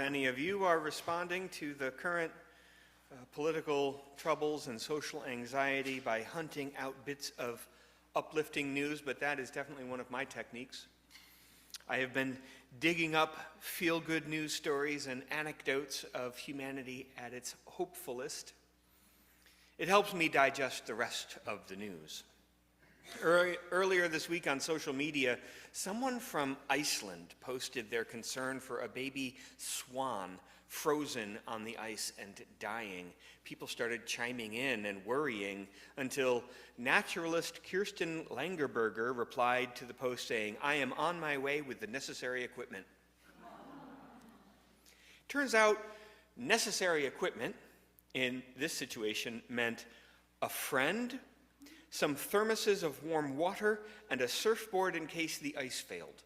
any of you are responding to the current political troubles and social anxiety by hunting out bits of uplifting news, but that is definitely one of my techniques. I have been digging up feel-good news stories and anecdotes of humanity at its hopefulest. It helps me digest the rest of the news. Earlier this week on social media, someone from Iceland posted their concern for a baby swan frozen on the ice and dying. People started chiming in and worrying until naturalist Kirsten Langerberger replied to the post saying, "I am on my way with the necessary equipment." Turns out necessary equipment in this situation meant a friend, some thermoses of warm water, and a surfboard in case the ice failed.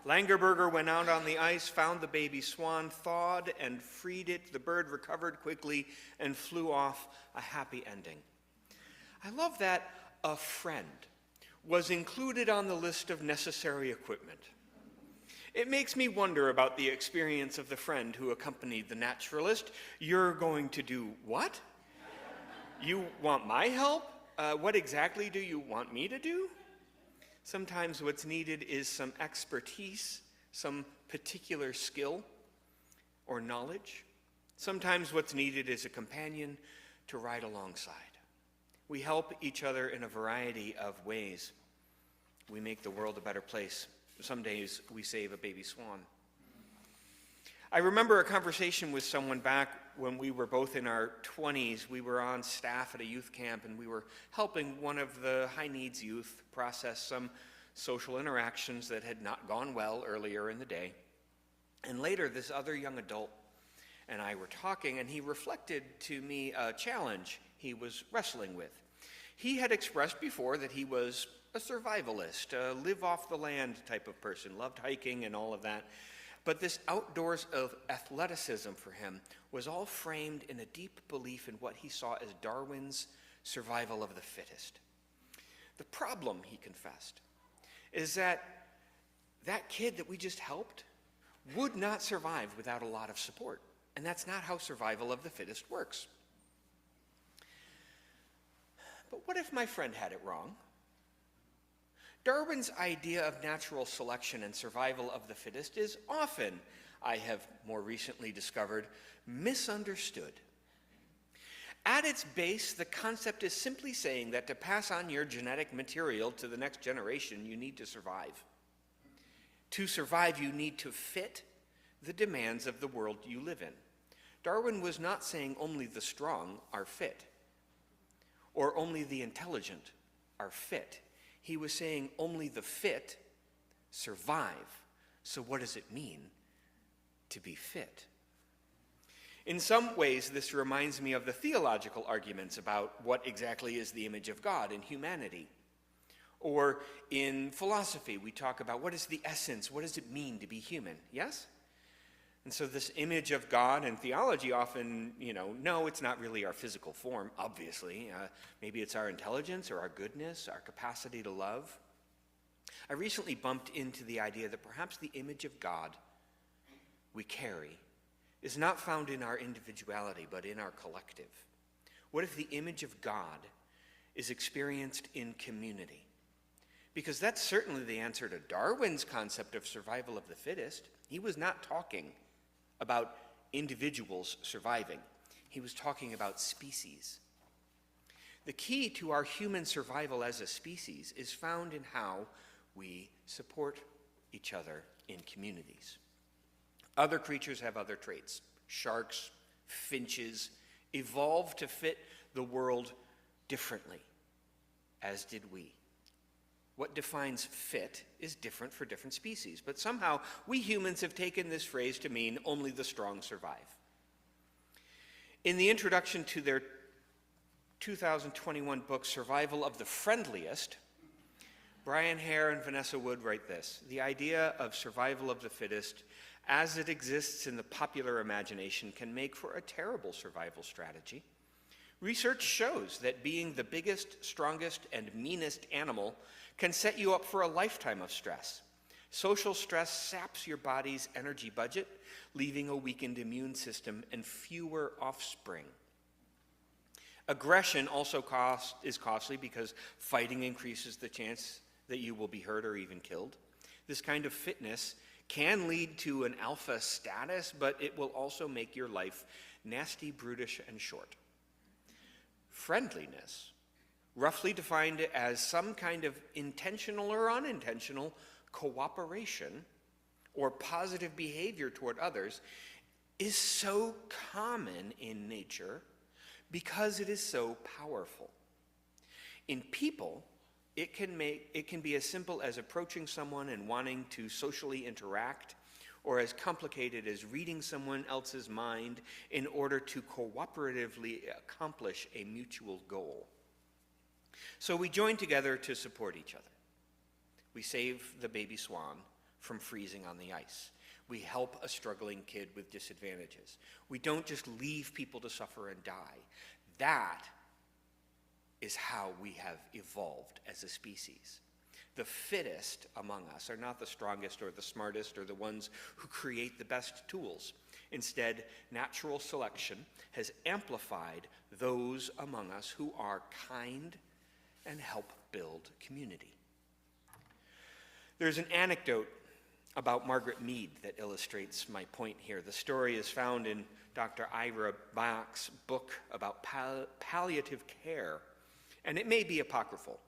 Langerberger went out on the ice, found the baby swan, thawed and freed it. The bird recovered quickly and flew off, a happy ending. I love that a friend was included on the list of necessary equipment. It makes me wonder about the experience of the friend who accompanied the naturalist. You're going to do what? You want my help? What exactly do you want me to do? Sometimes what's needed is some expertise, some particular skill or knowledge. Sometimes what's needed is a companion to ride alongside. We help each other in a variety of ways. We make the world a better place. Some days we save a baby swan. I remember a conversation with someone back when we were both in our 20s. We were on staff at a youth camp, and we were helping one of the high-needs youth process some social interactions that had not gone well earlier in the day. And later, this other young adult and I were talking, and he reflected to me a challenge he was wrestling with. He had expressed before that he was a survivalist, a live-off-the-land type of person, loved hiking and all of that. But this outdoors of athleticism for him was all framed in a deep belief in what he saw as Darwin's survival of the fittest. The problem, he confessed, is that kid that we just helped would not survive without a lot of support. And that's not how survival of the fittest works. But what if my friend had it wrong? Darwin's idea of natural selection and survival of the fittest is often, I have more recently discovered, misunderstood. At its base, the concept is simply saying that to pass on your genetic material to the next generation, you need to survive. To survive, you need to fit the demands of the world you live in. Darwin was not saying only the strong are fit, or only the intelligent are fit. He was saying only the fit survive. So what does it mean to be fit? In some ways, this reminds me of the theological arguments about what exactly is the image of God in humanity. Or in philosophy, we talk about what is the essence, what does it mean to be human, yes? And so this image of God in theology often, no, it's not really our physical form, obviously. Maybe it's our intelligence or our goodness, our capacity to love. I recently bumped into the idea that perhaps the image of God we carry is not found in our individuality, but in our collective. What if the image of God is experienced in community? Because that's certainly the answer to Darwin's concept of survival of the fittest. He was not talking about individuals surviving. He was talking about species. The key to our human survival as a species is found in how we support each other in communities. Other creatures have other traits. Sharks, finches, evolved to fit the world differently, as did we. What defines fit is different for different species, but somehow we humans have taken this phrase to mean only the strong survive. In the introduction to their 2021 book, Survival of the Friendliest, Brian Hare and Vanessa Wood write this: the idea of survival of the fittest, as it exists in the popular imagination, can make for a terrible survival strategy. Research shows that being the biggest, strongest, and meanest animal can set you up for a lifetime of stress. Social stress saps your body's energy budget, leaving a weakened immune system and fewer offspring. Aggression also is costly because fighting increases the chance that you will be hurt or even killed. This kind of fitness can lead to an alpha status, but it will also make your life nasty, brutish, and short. Friendliness, roughly defined as some kind of intentional or unintentional cooperation or positive behavior toward others, is so common in nature because it is so powerful. In people, it can be as simple as approaching someone and wanting to socially interact, or as complicated as reading someone else's mind in order to cooperatively accomplish a mutual goal. So we join together to support each other. We save the baby swan from freezing on the ice. We help a struggling kid with disadvantages. We don't just leave people to suffer and die. That is how we have evolved as a species. The fittest among us are not the strongest or the smartest or the ones who create the best tools. Instead, natural selection has amplified those among us who are kind and help build community. There's an anecdote about Margaret Mead that illustrates my point here. The story is found in Dr. Ira Bach's book about palliative care, and it may be apocryphal.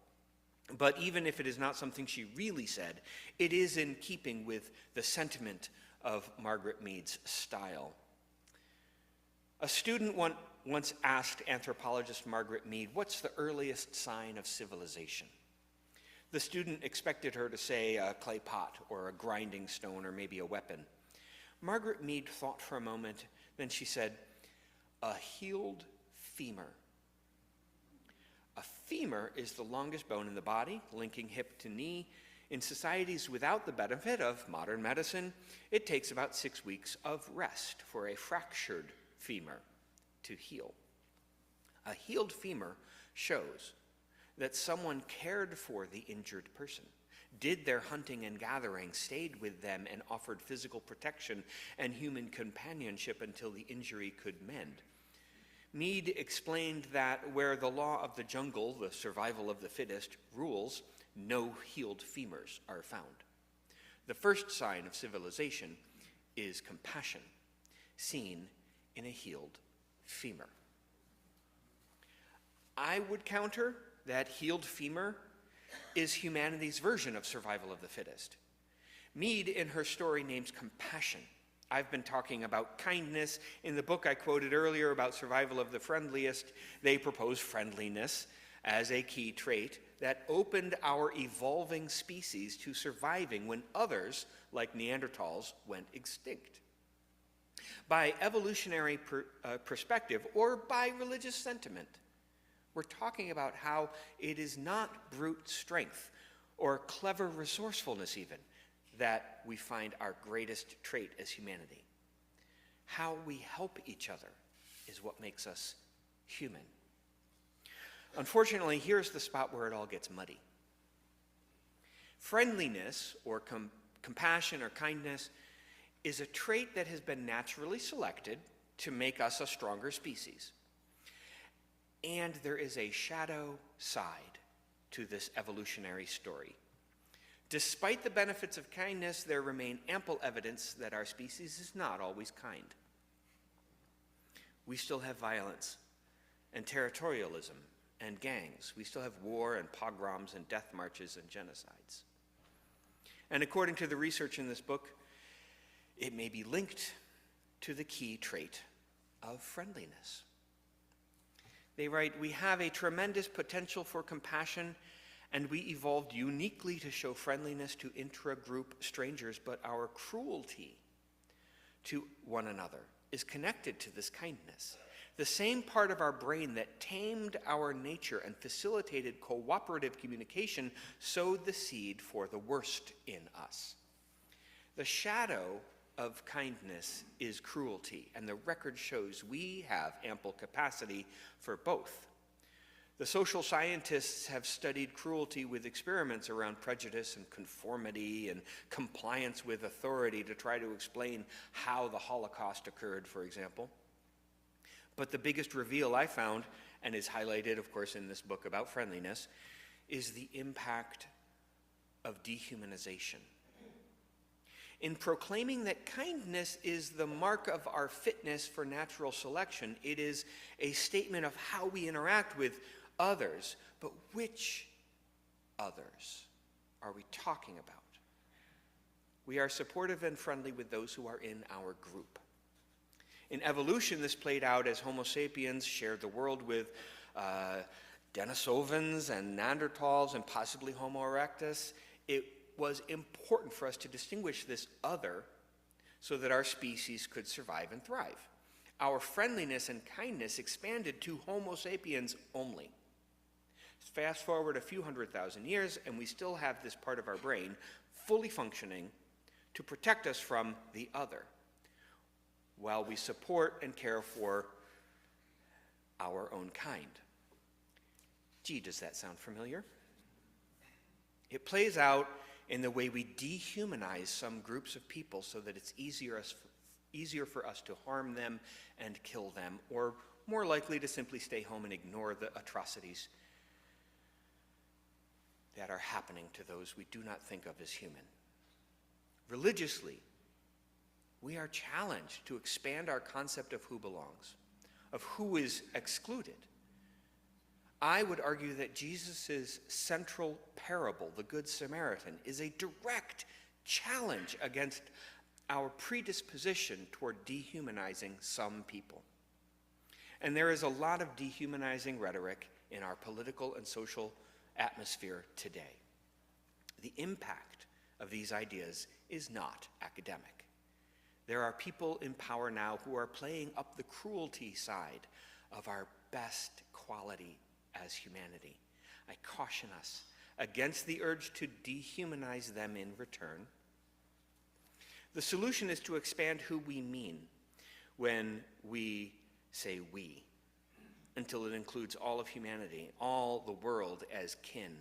But even if it is not something she really said, it is in keeping with the sentiment of Margaret Mead's style. A student once asked anthropologist Margaret Mead, "What's the earliest sign of civilization?" The student expected her to say a clay pot or a grinding stone or maybe a weapon. Margaret Mead thought for a moment, then she said, "A healed femur." A femur is the longest bone in the body, linking hip to knee. In societies without the benefit of modern medicine, it takes about 6 weeks of rest for a fractured femur to heal. A healed femur shows that someone cared for the injured person, did their hunting and gathering, stayed with them, and offered physical protection and human companionship until the injury could mend. Mead explained that where the law of the jungle, the survival of the fittest, rules, no healed femurs are found. The first sign of civilization is compassion, seen in a healed femur. I would counter that healed femur is humanity's version of survival of the fittest. Mead, in her story, names compassion. I've been talking about kindness. In the book I quoted earlier about survival of the friendliest, they propose friendliness as a key trait that opened our evolving species to surviving when others, like Neanderthals, went extinct. By evolutionary perspective or by religious sentiment, we're talking about how it is not brute strength or clever resourcefulness even that we find our greatest trait as humanity. How we help each other is what makes us human. Unfortunately, here's the spot where it all gets muddy. Friendliness or compassion or kindness is a trait that has been naturally selected to make us a stronger species. And there is a shadow side to this evolutionary story. Despite the benefits of kindness, there remain ample evidence that our species is not always kind. We still have violence and territorialism and gangs. We still have war and pogroms and death marches and genocides. And according to the research in this book, it may be linked to the key trait of friendliness. They write, "We have a tremendous potential for compassion, and we evolved uniquely to show friendliness to intra-group strangers, but our cruelty to one another is connected to this kindness. The same part of our brain that tamed our nature and facilitated cooperative communication sowed the seed for the worst in us. The shadow of kindness is cruelty, and the record shows we have ample capacity for both. The social scientists have studied cruelty with experiments around prejudice and conformity and compliance with authority to try to explain how the Holocaust occurred, for example. But the biggest reveal I found, and is highlighted, of course, in this book about friendliness, is the impact of dehumanization. In proclaiming that kindness is the mark of our fitness for natural selection, it is a statement of how we interact with others. But which others are we talking about? We are supportive and friendly with those who are in our group. In evolution, this played out as Homo sapiens shared the world with Denisovans and Neanderthals and possibly Homo erectus. It was important for us to distinguish this other so that our species could survive and thrive. Our friendliness and kindness expanded to Homo sapiens only. Fast forward a few 100,000 years, and we still have this part of our brain fully functioning to protect us from the other, while we support and care for our own kind. Gee, does that sound familiar? It plays out in the way we dehumanize some groups of people so that it's easier for us to harm them and kill them, or more likely to simply stay home and ignore the atrocities that are happening to those we do not think of as human. Religiously, we are challenged to expand our concept of who belongs, of who is excluded. I would argue that Jesus' central parable, the Good Samaritan, is a direct challenge against our predisposition toward dehumanizing some people. And there is a lot of dehumanizing rhetoric in our political and social atmosphere today. The impact of these ideas is not academic. There are people in power now who are playing up the cruelty side of our best quality as humanity. I caution us against the urge to dehumanize them in return. The solution is to expand who we mean when we say we, until it includes all of humanity, all the world as kin.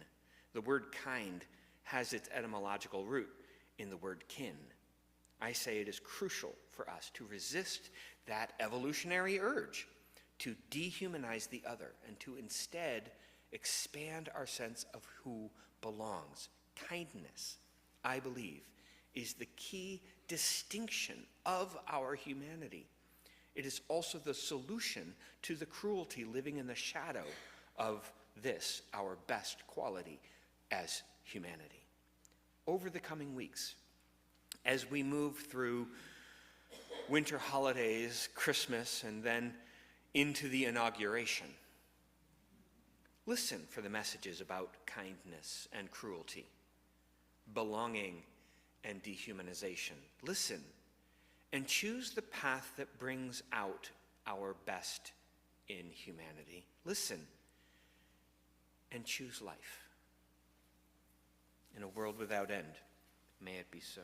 The word kind has its etymological root in the word kin. I say it is crucial for us to resist that evolutionary urge to dehumanize the other and to instead expand our sense of who belongs. Kindness, I believe, is the key distinction of our humanity. It is also the solution to the cruelty living in the shadow of this, our best quality as humanity. Over the coming weeks, as we move through winter holidays, Christmas, and then into the inauguration, listen for the messages about kindness and cruelty, belonging and dehumanization. Listen and choose the path that brings out our best in humanity. Listen and choose life. In a world without end, may it be so.